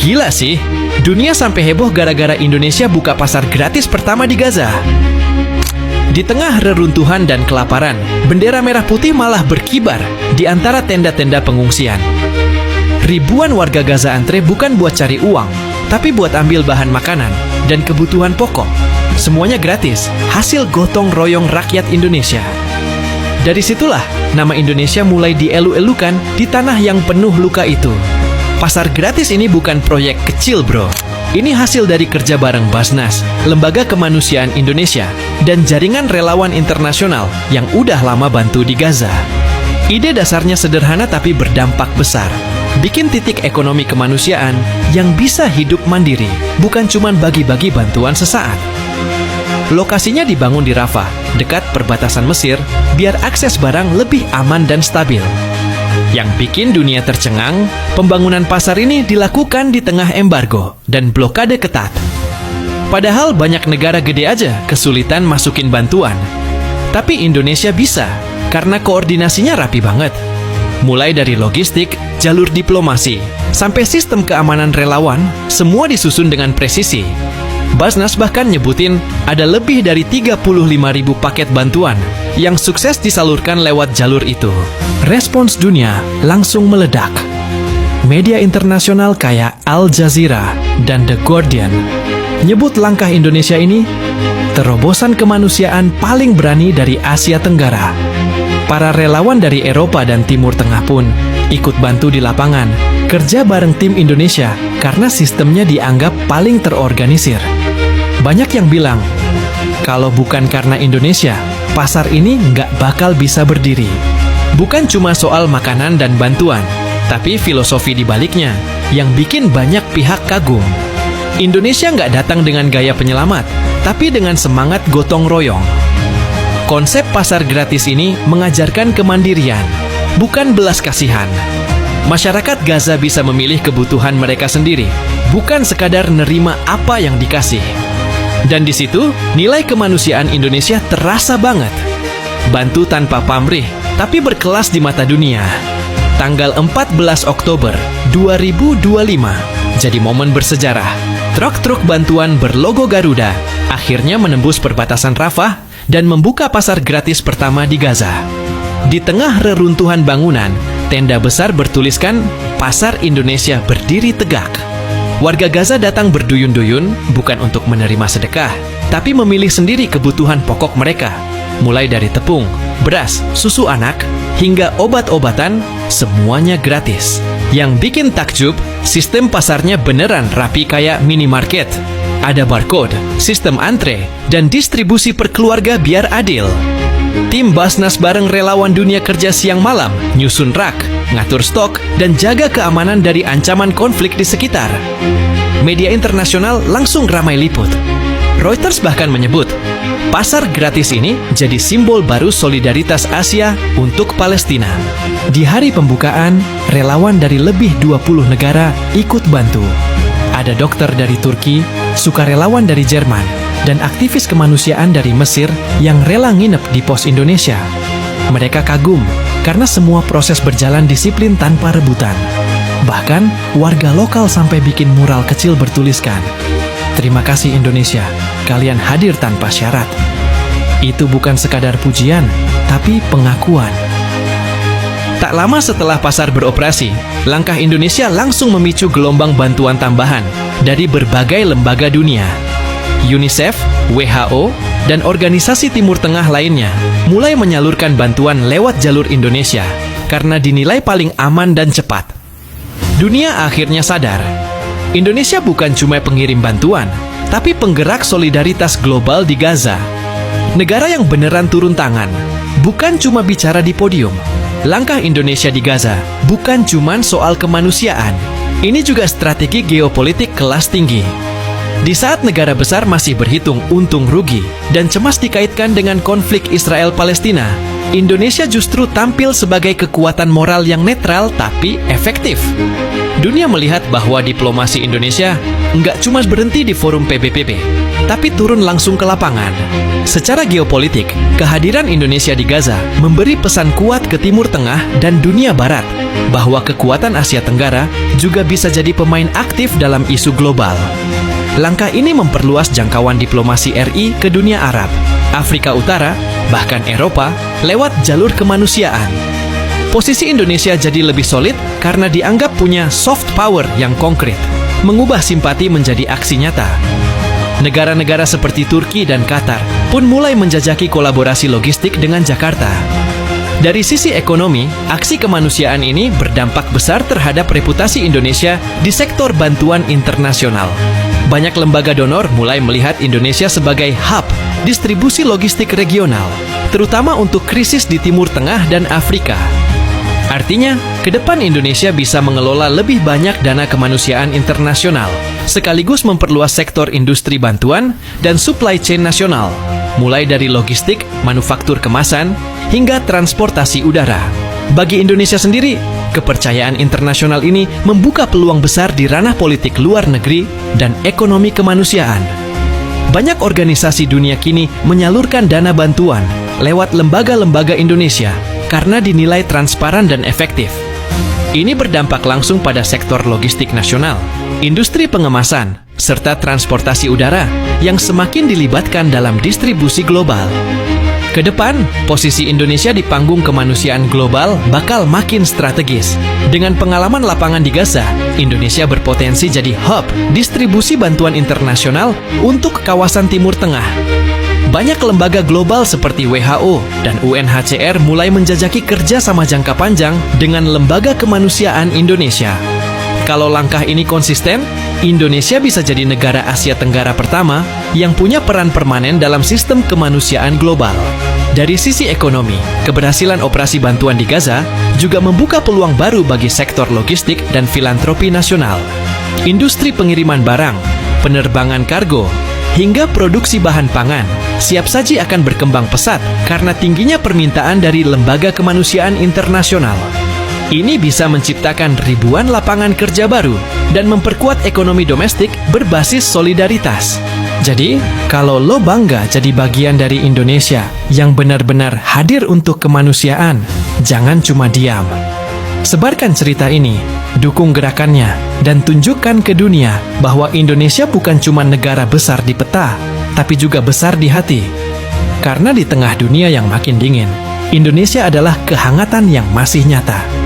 Gila sih, dunia sampai heboh gara-gara Indonesia buka pasar gratis pertama di Gaza. Di tengah reruntuhan dan kelaparan, bendera merah putih malah berkibar di antara tenda-tenda pengungsian. Ribuan warga Gaza antre bukan buat cari uang, tapi buat ambil bahan makanan dan kebutuhan pokok. Semuanya gratis, hasil gotong royong rakyat Indonesia. Dari situlah nama Indonesia mulai dielu-elukan di tanah yang penuh luka itu. Pasar gratis ini bukan proyek kecil, bro. Ini hasil dari kerja bareng Basnas, Lembaga Kemanusiaan Indonesia, dan jaringan relawan internasional yang udah lama bantu di Gaza. Ide dasarnya sederhana tapi berdampak besar. Bikin titik ekonomi kemanusiaan yang bisa hidup mandiri, bukan cuma bagi-bagi bantuan sesaat. Lokasinya dibangun di Rafah, dekat perbatasan Mesir, biar akses barang lebih aman dan stabil. Yang bikin dunia tercengang, pembangunan pasar ini dilakukan di tengah embargo dan blokade ketat. Padahal banyak negara gede aja kesulitan masukin bantuan. Tapi Indonesia bisa, karena koordinasinya rapi banget. Mulai dari logistik, jalur diplomasi, sampai sistem keamanan relawan, semua disusun dengan presisi. Basnas bahkan nyebutin ada lebih dari 35.000 paket bantuan yang sukses disalurkan lewat jalur itu. Respons dunia langsung meledak. Media internasional kayak Al Jazeera dan The Guardian nyebut langkah Indonesia ini terobosan kemanusiaan paling berani dari Asia Tenggara. Para relawan dari Eropa dan Timur Tengah pun ikut bantu di lapangan, kerja bareng tim Indonesia karena sistemnya dianggap paling terorganisir. Banyak yang bilang, kalau bukan karena Indonesia, pasar ini nggak bakal bisa berdiri. Bukan cuma soal makanan dan bantuan, tapi filosofi di baliknya yang bikin banyak pihak kagum. Indonesia nggak datang dengan gaya penyelamat, tapi dengan semangat gotong royong. Konsep pasar gratis ini mengajarkan kemandirian, bukan belas kasihan. Masyarakat Gaza bisa memilih kebutuhan mereka sendiri, bukan sekadar nerima apa yang dikasih. Dan di situ, nilai kemanusiaan Indonesia terasa banget. Bantu tanpa pamrih, tapi berkelas di mata dunia. Tanggal 14 Oktober 2025 jadi momen bersejarah. Truk-truk bantuan berlogo Garuda akhirnya menembus perbatasan Rafah dan membuka pasar gratis pertama di Gaza. Di tengah reruntuhan bangunan, tenda besar bertuliskan Pasar Indonesia berdiri tegak. Warga Gaza datang berduyun-duyun bukan untuk menerima sedekah, tapi memilih sendiri kebutuhan pokok mereka. Mulai dari tepung, beras, susu anak, hingga obat-obatan, semuanya gratis. Yang bikin takjub, sistem pasarnya beneran rapi kayak minimarket. Ada barcode, sistem antre, dan distribusi per keluarga biar adil. Tim Basnas bareng relawan dunia kerja siang malam, nyusun rak, ngatur stok, dan jaga keamanan dari ancaman konflik di sekitar. Media internasional langsung ramai liput. Reuters bahkan menyebut, pasar gratis ini jadi simbol baru solidaritas Asia untuk Palestina. Di hari pembukaan, relawan dari lebih 20 negara ikut bantu. Ada dokter dari Turki, sukarelawan dari Jerman, dan aktivis kemanusiaan dari Mesir yang rela nginep di pos Indonesia. Mereka kagum karena semua proses berjalan disiplin tanpa rebutan. Bahkan, warga lokal sampai bikin mural kecil bertuliskan, "Terima kasih Indonesia, kalian hadir tanpa syarat." Itu bukan sekadar pujian, tapi pengakuan. Tak lama setelah pasar beroperasi, langkah Indonesia langsung memicu gelombang bantuan tambahan dari berbagai lembaga dunia. UNICEF, WHO, dan organisasi Timur Tengah lainnya mulai menyalurkan bantuan lewat jalur Indonesia karena dinilai paling aman dan cepat. Dunia akhirnya sadar, Indonesia bukan cuma pengirim bantuan, tapi penggerak solidaritas global di Gaza. Negara yang beneran turun tangan, bukan cuma bicara di podium. Langkah Indonesia di Gaza bukan cuma soal kemanusiaan, ini juga strategi geopolitik kelas tinggi. Di saat negara besar masih berhitung untung rugi dan cemas dikaitkan dengan konflik Israel-Palestina, Indonesia justru tampil sebagai kekuatan moral yang netral tapi efektif. dunia melihat bahwa diplomasi Indonesia nggak cuma berhenti di forum PBBB, tapi turun langsung ke lapangan. Secara geopolitik, kehadiran Indonesia di Gaza memberi pesan kuat ke Timur Tengah dan dunia Barat bahwa kekuatan Asia Tenggara juga bisa jadi pemain aktif dalam isu global. Langkah ini memperluas jangkauan diplomasi RI ke dunia Arab, Afrika Utara, bahkan Eropa lewat jalur kemanusiaan. Posisi Indonesia jadi lebih solid karena dianggap punya soft power yang konkret, mengubah simpati menjadi aksi nyata. Negara-negara seperti Turki dan Qatar pun mulai menjajaki kolaborasi logistik dengan Jakarta. Dari sisi ekonomi, aksi kemanusiaan ini berdampak besar terhadap reputasi Indonesia di sektor bantuan internasional. Banyak lembaga donor mulai melihat Indonesia sebagai hub distribusi logistik regional, terutama untuk krisis di Timur Tengah dan Afrika. Artinya, ke depan Indonesia bisa mengelola lebih banyak dana kemanusiaan internasional, sekaligus memperluas sektor industri bantuan dan supply chain nasional, mulai dari logistik, manufaktur kemasan, hingga transportasi udara. Bagi Indonesia sendiri, kepercayaan internasional ini membuka peluang besar di ranah politik luar negeri dan ekonomi kemanusiaan. Banyak organisasi dunia kini menyalurkan dana bantuan lewat lembaga-lembaga Indonesia karena dinilai transparan dan efektif. Ini berdampak langsung pada sektor logistik nasional, industri pengemasan, serta transportasi udara yang semakin dilibatkan dalam distribusi global. Kedepan, posisi Indonesia di panggung kemanusiaan global bakal makin strategis. Dengan pengalaman lapangan di Gaza, Indonesia berpotensi jadi hub distribusi bantuan internasional untuk kawasan Timur Tengah. Banyak lembaga global seperti WHO dan UNHCR mulai menjajaki kerja sama jangka panjang dengan lembaga kemanusiaan Indonesia. Kalau langkah ini konsisten, Indonesia bisa jadi negara Asia Tenggara pertama yang punya peran permanen dalam sistem kemanusiaan global. Dari sisi ekonomi, keberhasilan operasi bantuan di Gaza juga membuka peluang baru bagi sektor logistik dan filantropi nasional. Industri pengiriman barang, penerbangan kargo, hingga produksi bahan pangan siap saji akan berkembang pesat karena tingginya permintaan dari lembaga kemanusiaan internasional. Ini bisa menciptakan ribuan lapangan kerja baru dan memperkuat ekonomi domestik berbasis solidaritas. Jadi, kalau lo bangga jadi bagian dari Indonesia yang benar-benar hadir untuk kemanusiaan, jangan cuma diam. Sebarkan cerita ini, dukung gerakannya, dan tunjukkan ke dunia bahwa Indonesia bukan cuma negara besar di peta, tapi juga besar di hati. Karena di tengah dunia yang makin dingin, Indonesia adalah kehangatan yang masih nyata.